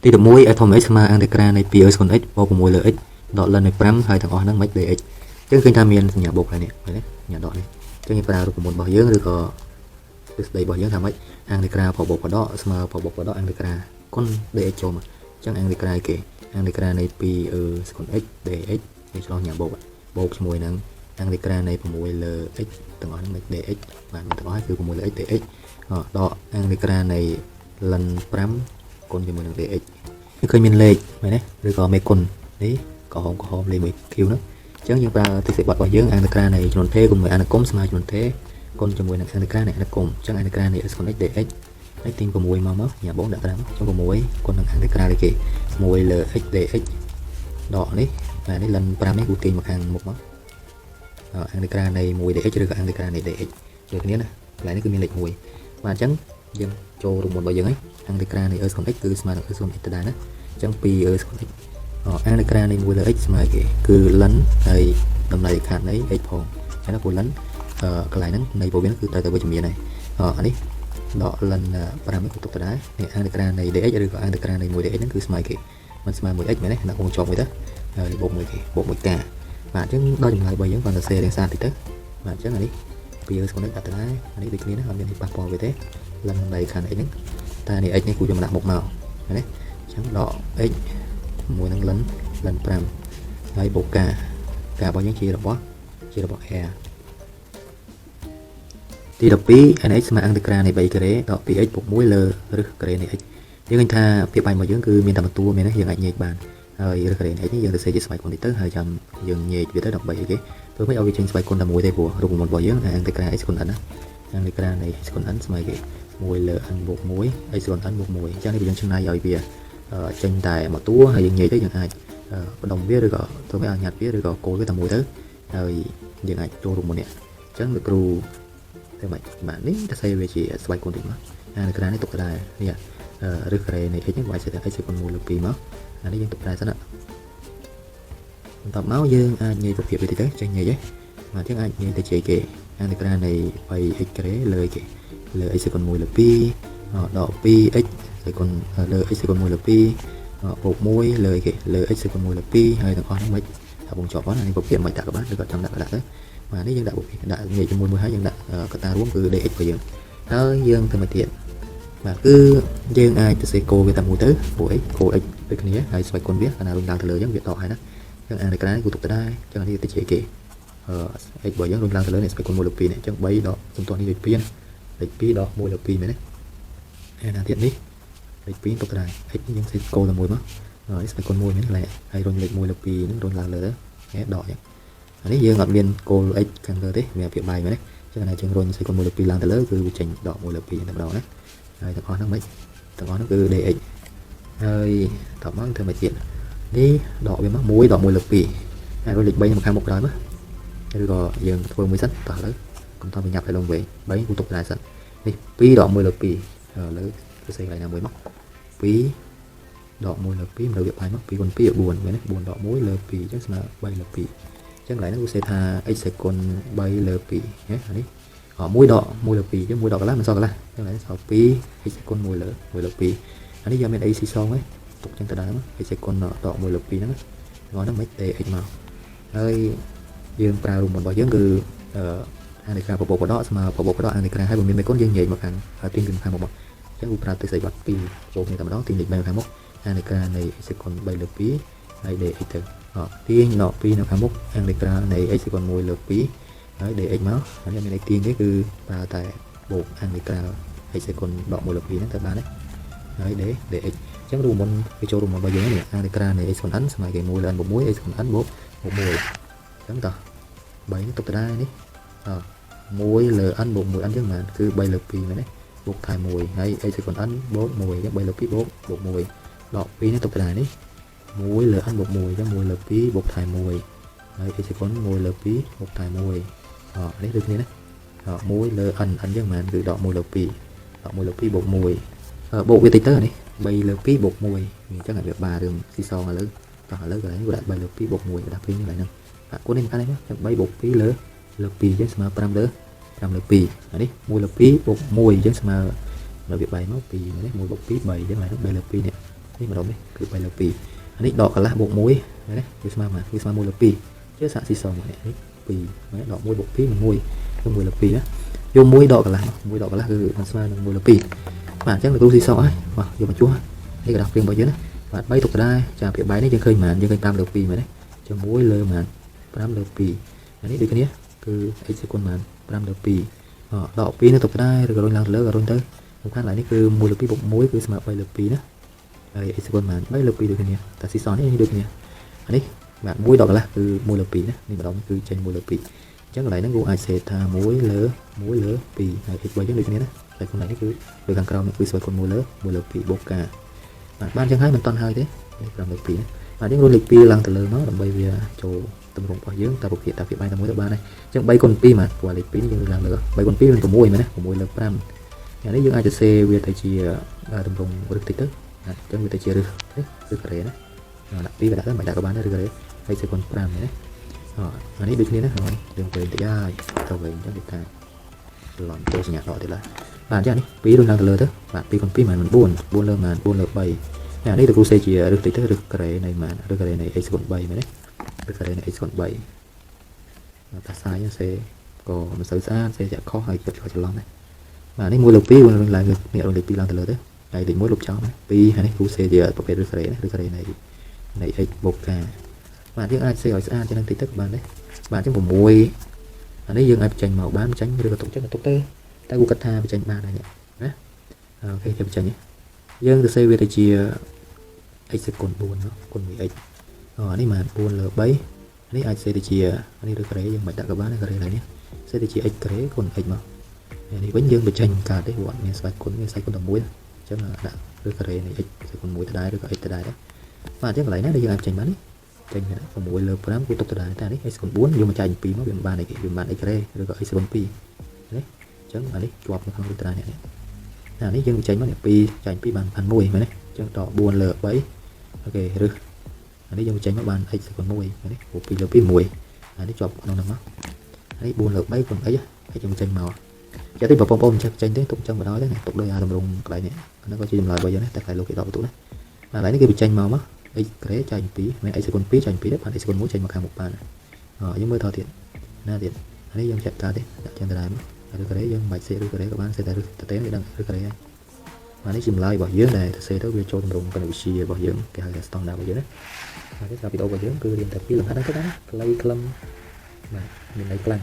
ទី11 atom x ស្មើ integra នៃ 2x គុណ x បូក6លើ x ដកលិននៃ5ហើយទាំងអស់ហ្នឹងមិន dx អញ្ចឹងឃើញថាមានសញ្ញាបូកហើយនេះឃើញទេសញ្ញាដកនេះអញ្ចឹងយើងប្រើរូបមន្តរបស់យើងឬក៏ទ្រឹស្ដីរបស់យើងថាម៉េច integra បូកបដកស្មើបូកបដក integra គុណ dx ចូលមកអញ្ចឹង integra គេ integra នៃ 2x គុណ x dx យើងឆ្លងញ៉ាំបូកជាមួយនឹង integra នៃ6លើ x ទាំងអស់ហ្នឹងមិន dx បាទទាំងអស់ហើយគឺ6លើ x dx ដក integra នៃលិន5គុណជាមួយនឹង dx ឃើញមានលេខមែនទេឬក៏មេគុណនេះក្រហមលេខ1 q ហ្នឹងអញ្ចឹងយើងប្រើទ្រឹស្ដីបត់របស់យើង integra នៃចំនួន t គុណមួយអនុគមស្មើចំនួន t គុណជាមួយនឹង integra នៃអនុគមអញ្ចឹង integra នៃ x គុណ x dx ហើយទី6មកញ៉ាំបងដាក់តាមចុះ6គុណនឹង integra នេះគេ6លើ x dx ដកនេះបាទនេះលិន5នេះគូទាញមកខាងមុខមកintegra នៃ1 dx ឬក៏ integra នៃ dx ដូចគ្នាណាកន្លែងនេះគឺមានលេខ1បាទអញ្ចឹងយើងចូលរូបមន្តរបស់យើងហើយ integra នៃ x គុណ x គឺស្មើនឹង x គុណ x ដដែលណាអញ្ចឹង 2x គុណ x integra នៃ1លើ x ស្មើគេគឺលិនហើយតម្លៃខាត់នៃ x ផងហើយណាព្រោះលិនកន្លែងហ្នឹងនៃពោះវាគឺត្រូវតែវិជ្ជមានហើយអានេះដកលិន5នេះគឺទុកទៅដែរនេះ integra នៃ dx ឬក៏ integra នៃ1 dx ហ្នឹងគឺស្មើគេមិនស្មើ 1x មែនទេដាក់វងជាប់មួយទៅហើយបូក1គេបូក1កាបាទអញ្ចឹងដល់ចម្លើយរបស់យើងគាត់ទៅសេរៀងសារតិចទៅបាទអញ្ចឹងអានេះ 2x គុណ x ដាក់ទៅដែរអានេះដូចគ្នាណាអត់មានប៉ះពាល់វាទេលិនតម្លៃខាត់ x ហ្នឹងតែនេះ x នេះគូយកមកដាក់មុខមកឃើញទេអញ្ចឹងដក x មួយនឹងលិន5ហើយបូកការរបស់យើងជារបស់ r ទី12 nx ស្មើ integra នៃ 3 ការ៉េដក 2x បូក1លើរឹសការ៉េនៃ x យើងឃើញថាភាពបែបរបស់យើងគឺមានតែបន្ទួលមែនទេយើងអាចញែកបានហើយរឹសការ៉េនៃ x នេះយើងទៅសេជាស្វ័យគុណតិចទៅហើយចាំយើងញែកវាទៅដើម្បីអីគេធ្វើមិនឲ្យវាចេញស្វ័យគុណតែមួយទេព្រោះរូបមន្តរបស់យើង integra x គុណ n ណា integra នៃ x គុណ n ស្មើគេ1លើ n បូក1 x គុណ n បូក1អញ្ចឹងនេះយើងចំណាយឲ្យវាចេញតែមួយតួហើយយើងញែកទៅយើងអាចបដុំវាឬក៏ធ្វើឲ្យញ៉ាត់វាឬក៏កូលវាតែមួយទៅហើយយើងអាចចូលរូបមន្តនេះអញ្ចឹងលោកគ្រូតែមិនបាទនេះតែសេវាជាស្វ័យគុណតិចមកintegra នេះទុកទៅដែរនេះរឹសការ៉េនៃ x នេះវាយសេតែ x គុណ1លើ2មកអានេះយើងទុកដែរសិនបន្តមកយើងអាចញែកប្រភេទវាតិចទៅចេញញែកហ្នឹងបាទយើងអាចញែកទៅជាគេ integra នៃ 3x ការ៉េលើគេលើ x គុណ1លើ2ដក 2x គុណលើ x គុណ1លើ2បូក1លើគេលើ x គុណ1លើ2ហើយទាំងអស់ហ្នឹងមិនថាបងជាប់ហ្នឹងអានេះប្រភេទមិនដាក់ក៏បានឬក៏ចង់ដាក់ក៏ដាក់ទៅបាទនេះយើងដាក់ប្រភេទដាក់ញែកជាមួយហើយយើងដាក់កត្តារួមគឺ dx របស់យើងហើយយើងធ្វើមកទៀតបាទគឺយើងអាចទៅសេកូវាតែមួយទៅព្រោះអីកូ x ដូចគ្នាហើយស្វ័យគុណវាកាលណារុញឡើងទៅលើអញ្ចឹងវាដកហើយណាអញ្ចឹង integra នេះគូទុកទៅដែរអញ្ចឹងនេះទៅជាគេ x របស់យើងរុញឡើងទៅលើនេះស្វ័យគុណ1លើ2នេះអញ្ចឹង3ដកសំទាស់នេះលេខ2ណាលេខ2ដក1លើ2មែនទេហើយណាទៀតនេះលេខ2ទុកទៅដែរ x យើងសេកូតែមួយមកហើយស្វ័យគុណ1មែនទេហើយរុញលេខ1លើ2ហ្នឹងរុញឡើងលើទៅហេដកអញ្ចឹងអានេះយើងអត់មានគោល x ខាងលើទេវាភាពបាយមែនទេអញ្ចឹងណាយើងរុញសេកុន1លើ2ឡើងទៅលើគឺវាចេញដក1លើ2តែម្ដងណាហើយទាំងអស់ហ្នឹងមិនទាំងអស់ហ្នឹងគឺ dx ហើយតបមកធ្វើមកទៀតនេះដកវាមក1ដក1លើ2ហើយរុញលេខ3មកខាងមុខក្រោយមកឬក៏យើងធ្វើមួយសិនតោះឥឡូវកុំតបញ៉ាប់ឲ្យលងវិញ3គូទុកដែរសិននេះ2ដក1លើ2ឥឡូវទៅសេកន្លែងណាមួយមក2ដក1លើ2មើលវាបាយមក2គុណ2 4មែនទេ4ដក1លើ2អញ្ចឹងស្មើ3លើ2ចឹងកន្លែងហ្នឹងគឺសេថា x សេគុណ3លើ2ណាអានេះ1ដក1លើ2ចឹង1ដកកន្លះមិនសល់កន្លះចឹងកន្លែងសល់2 x សេគុណ1លើ1លើ2អានេះយើងមាន ac សងទេទុកចឹងទៅដើម x សេគុណដក1លើ2ហ្នឹងហ្នឹងមិន dx មកហើយយើងប្រើរូបមន្តរបស់យើងគឺintegra បបោកបដកស្មើបបោកបដក integra ហើយបើមានមេគុណយើងញែកមកខាងទីពីខាងមុខមកចឹងឧប្រើទ្រឹស្ដីបត់2ចូលគ្នាតែម្ដងទីលេខ3មកខាងមុខ integra នៃ x សេគុណ3លើ2ហើយ dx ទៅទាញដក2នៅខាងមុខ integra នៃ x គុណ1លើ2ហើយ dx មកហើយមានន័យទាញទេគឺប្រើតែបូក integra x គុណដក1លើ2ហ្នឹងទៅបានទេហើយ dx អញ្ចឹងរូបមន្តវាចូលរូបមន្តរបស់យើងនេះ integra នៃ x គុណ n ស្មើគេ1លើ n បូក1 x គុណ n បូក1អញ្ចឹងតោះ3នេះទុកទៅដែរនេះ1លើ n បូក1 n អញ្ចឹងបានគឺ3លើ2មែនទេបូកថែ1ហើយ x គុណ n បូក1អញ្ចឹង3លើ2បូក1ដក2នេះទុកទៅដែរនេះ1លើ n បូក1អញ្ចឹង1លើ2បូកថែ1ហើយ x គុណ1លើ2បូកថែ1នេះដូចគ្នាណា1លើ n អញ្ចឹងមិនគឺដក1លើ2ដក1លើ2បូក1បូកវាតិចទៅនេះ3លើ2បូក1អញ្ចឹងវាបារឿងស៊ីសងឥឡូវតោះឥឡូវកន្លែងគាត់ដាក់3លើ2បូក1ដាក់ពេញកន្លែងហ្នឹងគូនេះកាន់នេះមកចឹង3បូក2លើ2អញ្ចឹងស្មើ5លើ2អានេះ1លើ2បូក1អញ្ចឹងស្មើដល់វាបែកមក2នេះ1បូក2 3អញ្ចឹងឡើង3លើ2នេះ នេះម្ដងនេះគឺ3លើ2អានេះដកកន្លះបូក1ណាវាស្មើមកវាស្មើ1លើ2ជឿសាកស៊ីសងនេះ2ណាដក1បូក2មិន1គឺ1លើ2ណាយក1ដកកន្លះ1ដកកន្លះគឺមិនស្មើនឹង1លើ2បាទអញ្ចឹងលោកគ្រូស៊ីសងហើយបាទយកមកជួសនេះក្រដាសព្រៀងរបស់យើងណាបាទ3ទុកដែរចាពី3នេះយើងឃើញប៉ុន្មានយើងឃើញ5លើ2មែនទេចឹង1លើប៉ុន្មាន5លើ2អានេះដូចគ្នាគឺ x សេគុណប៉ុន្មាន5លើ2ដក2នេះទុកដែរឬក៏រុញឡើងទៅលើក៏រុញទៅសំខាន់ឡើយនេះគឺ1លើ2បូក1គឺស្មើ3លើ2ណាហើយ x សេគុណប៉ុន្មាន3លើ2ដូចគ្នាតែស៊ីសងនេះដូចគ្នាអានេះបាទ1ដកកន្លះគឺ1លើ2ណានេះម្ដងគឺចេញ1លើ2អញ្ចឹងកន្លែងហ្នឹងគូអាចសេថា1លើ2ហើយ x 3យើងដូចគ្នាណាហើយកន្លែងនេះគឺលើខាងក្រោមនេះគឺស្មើគុណ1លើ2បូកការបាទបានអញ្ចឹងហើយមិនតន់ហើយទេនេះ5លើ2ណាបាទយើងរុញលេខ2ឡើងទៅលើមកដើម្បីវាចូលតម្រងរបស់យើងតែប្រភេទតែវាបាយតែមួយទៅបានហើយអញ្ចឹង3គុណ2បាទព្រោះលេខ2នេះយើងឡើងលើ3គុណ2មាន6មែនណា6លើ5យ៉ាងនេះយើងអាចសរសេរវាទៅជាតម្រងរឹសតិចទៅអញ្ចឹងវាទៅជារឹសការ៉េណាដាក់2វាដាក់ទៅមិនដាក់ក៏បានដែររឹសការ៉េហើយសេគុណ5មែនណាអានេះដូចគ្នាណាហើយយើងទៅតិចហើយទៅវិញអញ្ចឹងគេថាឡំចូលសញ្ញាដកទៀតឡើយបាទអញ្ចឹងនេះ2រុញឡើងទៅលើទៅបាទ2គុណ2មិន4លើមិន4លើ3នេះទៅគ្រូសេជារឹសតិចទៅរឹសការ៉េនៃមិនរឹសការ៉េនៃ x គុណ3មែនទេរឹសការ៉េនៃ x គុណ3តាសាយសេក៏មិនសូវស្អាតសេចាក់ខុសហើយចិត្តច្រឡំដែរបាទនេះ1លើ2រុញឡើងនេះរុញលេខ2ឡើងទៅលើទៅហើយលេខ1លុបចោលណា2ហើយនេះគ្រូសេជាប្រភេទរឹសការ៉េណារឹសការ៉េនៃ x បូកការបាទយើងអាចសេឲ្យស្អាតជាងនឹងតិចទៅបានទេបាទអញ្ចឹង6អានេះយើងអាចបញ្ចេញមកបានបញ្ចេញឬក៏ទុកចឹងទុកទៅតែគូគិតថាបញ្ចេញបានហើយណាអូខេទៅបញ្ចេញយើងទៅសេវាទៅជា x សេគុណ4គុណ 1x នេះមក4លើ3នេះអាចសេទៅជានេះឬការ៉េយើងមិនដាក់ក៏បានការ៉េឡើយនេះសេទៅជា x ការ៉េគុណ x មកនេះវិញយើងបញ្ចេញកើតទេព្រោះអត់មានស្វ័យគុណមានស្វ័យគុណតែ1អញ្ចឹងដាក់ឬការ៉េនៃ x សេគុណ1ទៅដែរឬក៏ x ទៅដែរបាទអញ្ចឹងកន្លែងណាដែលយើងអាចបញ្ចេញបាននេះចេញ6លើ5គូទុកទៅដែរតែនេះ x គុណ4យកមកចែក2មកវាមិនបានអីគេវាមិនបាន x ការ៉េឬក៏ x គុណ2នេះអញ្ចឹងអានេះជាប់នៅក្នុងរូបតារានេះនេះយើងបញ្ចេញមក2ចែក2បាន1មែនទេអញ្ចឹងដក4លើ3អូខេឬអានេះយើងបញ្ចេញមកបាន x គុណ1នេះព្រោះ2លើ2 1អានេះជាប់ក្នុងហ្នឹងមកនេះ4លើ3គុណ x យើងបញ្ចេញមកចាទីបងប្អូនចេះចេញទេទុកចឹងបណ្ដោយទេទុកដោយអាតម្រងកន្លែងនេះអានោះក៏ជាចម្លើយរបស់យើងដែរតែកន្លែងលោកគេដកបន្ទុកណាកន្លែងនេះគេបញ្ចេញមក x ការ៉េចែក2មាន x គុណ2ចែក2ដែរបាន x គុណ1ចេញមកខាងមុខបានយើងមើលថតទៀតណាទៀតអានេះយើងចាត់កើតទេដាក់ចឹងទៅដែរមកឬការ៉េយើងមិនបាច់សេឬការ៉េក៏បានសេតែឬតែវាដឹងឬការ៉េហើយអានេះចម្លើយរបស់យើងដែលទៅសេទៅវាចូលតម្រងគណិតវិទ្យារបស់យើងគេហៅថា standard របស់យើងណាហើយវីដេអូរបស់យើងគឺរៀនតែពីលំហាត់ហ្នឹងទៅណាខ្លីខ្លឹមបាទមានន័យខ្លាំង